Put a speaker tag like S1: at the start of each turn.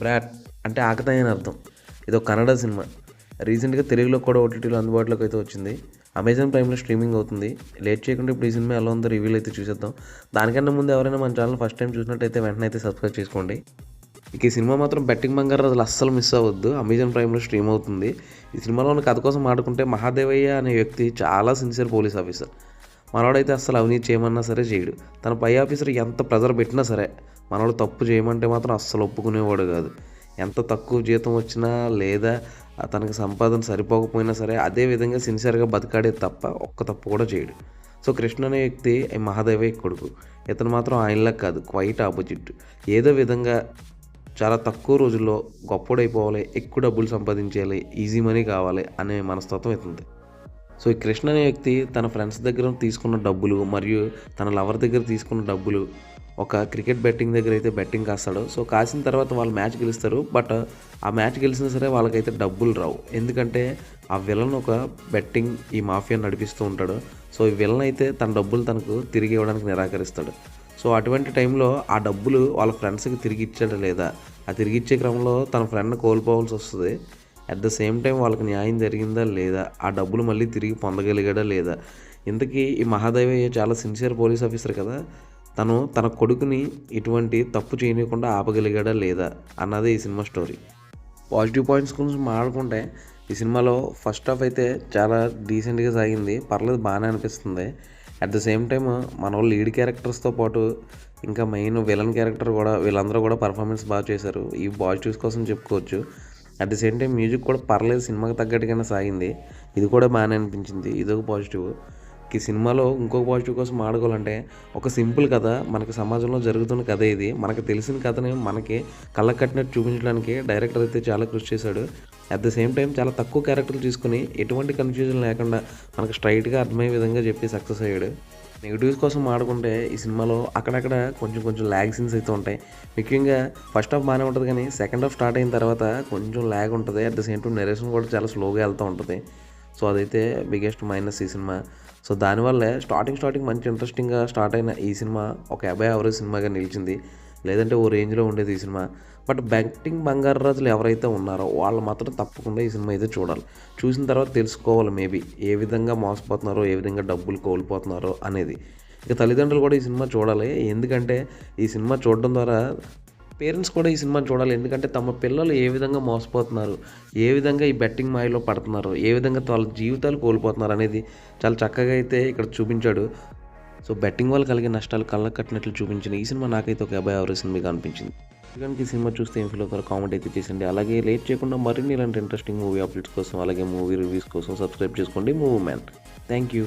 S1: Brought అంటే ఆకతాయి అని అర్థం. ఇదో కన్నడ సినిమా. రీసెంట్గా తెలుగులో కూడా ఓటీటీలో అందుబాటులోకి అయితే వచ్చింది. అమెజాన్ ప్రైమ్లో స్ట్రీమింగ్ అవుతుంది. లేట్ చేయకుండా ఇప్పుడు ఈ సినిమా ఎలా ఉందో రివ్యూలు అయితే చూసేద్దాం. దానికన్నా ముందు ఎవరైనా మన ఛానల్ ఫస్ట్ టైం చూసినట్టయితే వెంటనే అయితే సబ్స్క్రైబ్ చేసుకోండి. ఇక ఈ సినిమా మాత్రం బెట్టింగ్ బంగారు రోజులు అస్సలు మిస్ అవ్వద్దు. అమెజాన్ ప్రైమ్లో స్ట్రీమ్ అవుతుంది. ఈ సినిమాలో ఉన్న కథ కోసం మాట్లాడుకుంటే మహాదేవయ్య అనే వ్యక్తి చాలా సిన్సియర్ పోలీస్ ఆఫీసర్. మనోడైతే అస్సలు అవినీతి చేయమన్నా సరే చేయడు. తన పై ఆఫీసర్ ఎంత ప్రెజర్ పెట్టినా సరే మనోడు తప్పు చేయమంటే మాత్రం అస్సలు ఒప్పుకునేవాడు కాదు. ఎంత తక్కువ జీతం వచ్చినా లేదా తనకి సంపాదన సరిపోకపోయినా సరే అదే విధంగా సిన్సియర్గా బతికాడే తప్ప ఒక్క తప్పు కూడా చేయడు. సో కృష్ణ అనే వ్యక్తి మహాదేవయ్య కొడుకు. ఇతను మాత్రం ఆయనలా కాదు, క్వైట్ ఆపోజిట్. ఏదో విధంగా చాలా తక్కువ రోజుల్లో గొప్పోడైపోవాలి, ఎక్కువ డబ్బులు సంపాదించాలి, ఈజీ మనీ కావాలి అనే మనస్తత్వం ఇతుంది. సో ఈ కృష్ణ అనే వ్యక్తి తన ఫ్రెండ్స్ దగ్గర తీసుకున్న డబ్బులు మరియు తన లవర్ దగ్గర తీసుకున్న డబ్బులు ఒక క్రికెట్ బెట్టింగ్ దగ్గర అయితే బెట్టింగ్ కాస్తాడు. సో కాసిన తర్వాత వాళ్ళు మ్యాచ్ గెలుస్తారు. బట్ ఆ మ్యాచ్ గెలిచినా సరే వాళ్ళకైతే డబ్బులు రావు. ఎందుకంటే ఆ విలన్ ఒక బెట్టింగ్ ఈ మాఫియా నడిపిస్తూ ఉంటాడు. సో ఈ విలన్ అయితే తన డబ్బులు తనకు తిరిగి ఇవ్వడానికి నిరాకరిస్తాడు. సో అటువంటి టైంలో ఆ డబ్బులు వాళ్ళ ఫ్రెండ్స్కి తిరిగి ఇచ్చాడా లేదా, ఆ తిరిగి ఇచ్చే క్రమంలో తన ఫ్రెండ్ని కోల్పోవాల్సి వస్తుంది. అట్ ద సేమ్ టైం వాళ్ళకి న్యాయం జరిగిందా లేదా, ఆ డబ్బులు మళ్ళీ తిరిగి పొందగలిగాడా లేదా. ఇంతకీ ఈ మహాదేవయ్య చాలా సిన్సియర్ పోలీస్ ఆఫీసర్ కదా, తను తన కొడుకుని ఇటువంటి తప్పు చేయకుండా ఆపగలిగాడా లేదా అన్నదే ఈ సినిమా స్టోరీ. పాజిటివ్ పాయింట్స్ గురించి మాట్లాడుకుంటే ఈ సినిమాలో ఫస్ట్ హాఫ్ అయితే చాలా డీసెంట్గా సాగింది, పర్లేదు బాగానే అనిపిస్తుంది. అట్ ద సేమ్ టైం మన వాళ్ళు లీడ్ క్యారెక్టర్స్తో పాటు ఇంకా మెయిన్ విలన్ క్యారెక్టర్ కూడా వీళ్ళందరూ కూడా పర్ఫార్మెన్స్ బాగా చేశారు. ఈ పాజిటివ్స్ కోసం చెప్పుకోవచ్చు. At the same time music కూడా పర్లేదు, సినిమాకి తగ్గట్టుగానే సాగింది. ఇది కూడా బాగానే అనిపించింది, ఇదొక పాజిటివ్. ఈ సినిమాలో ఇంకొక పాజిటివ్ కోసం మాట్లాడుకోవాలంటే ఒక సింపుల్ కథ, మనకి సమాజంలో జరుగుతున్న కథ ఇది. మనకు తెలిసిన కథని మనకి కళ్ళకు కట్టినట్టు చూపించడానికి డైరెక్టర్ అయితే చాలా కృషి చేశాడు. అట్ ద సేమ్ టైం చాలా తక్కువ క్యారెక్టర్లు తీసుకుని ఎటువంటి కన్ఫ్యూజన్ లేకుండా మనకు స్ట్రైట్గా అర్థమయ్యే విధంగా చెప్పి సక్సెస్ అయ్యాడు. నెగిటివ్స్ కోసం ఆడుకుంటే ఈ సినిమాలో అక్కడక్కడ కొంచెం ల్యాగ్ సీన్స్ అయితే ఉంటాయి. ముఖ్యంగా ఫస్ట్ హాఫ్ బాగానే ఉంటుంది, కానీ సెకండ్ హాఫ్ స్టార్ట్ అయిన తర్వాత కొంచెం ల్యాగ్ ఉంటుంది. At the same time narration కూడా చాలా స్లోగా వెళ్తూ ఉంటుంది. సో అదైతే బిగ్గెస్ట్ మైనస్ ఈ సినిమా. సో దానివల్లే స్టార్టింగ్ మంచి ఇంట్రెస్టింగ్గా స్టార్ట్ అయిన ఈ సినిమా ఒక 50 యావరేజ్ సినిమాగా నిలిచింది. లేదంటే ఓ రేంజ్లో ఉండేది ఈ సినిమా. బట్ బెట్టింగ్ బంగారు రాజులు ఎవరైతే ఉన్నారో వాళ్ళు మాత్రం తప్పకుండా ఈ సినిమా అయితే చూడాలి. చూసిన తర్వాత తెలుసుకోవాలి మేబీ ఏ విధంగా మోసపోతున్నారో, ఏ విధంగా డబ్బులు కోల్పోతున్నారో అనేది. ఇక తల్లిదండ్రులు కూడా ఈ సినిమా చూడాలి. ఎందుకంటే ఈ సినిమా చూడడం ద్వారా పేరెంట్స్ కూడా ఈ సినిమాని చూడాలి. ఎందుకంటే తమ పిల్లలు ఏ విధంగా మోసపోతున్నారు, ఏ విధంగా ఈ బెట్టింగ్ మాయలో పడుతున్నారు, ఏ విధంగా వాళ్ళ జీవితాలు కోల్పోతున్నారు అనేది చాలా చక్కగా అయితే ఇక్కడ చూపించాడు. సో బెట్టింగ్ వల్ల కలిగే నష్టాలు కళ్ళకు కట్టినట్లు చూపించిన ఈ సినిమా నాకైతే ఒక 50 యావరేజ్ సినిమాగా అనిపించింది. ఈ సినిమా చూస్తే ఏం ఫీల్ అవుతారో కామెంట్ అయితే చేసండి. అలాగే లేట్ చేయకుండా మరిన్ని ఇలాంటి ఇంట్రెస్టింగ్ మూవీ అప్డేట్స్ కోసం, అలాగే మూవీ రివ్యూస్ కోసం సబ్స్క్రైబ్ చేసుకోండి మూవీ మ్యాన్. Thank you.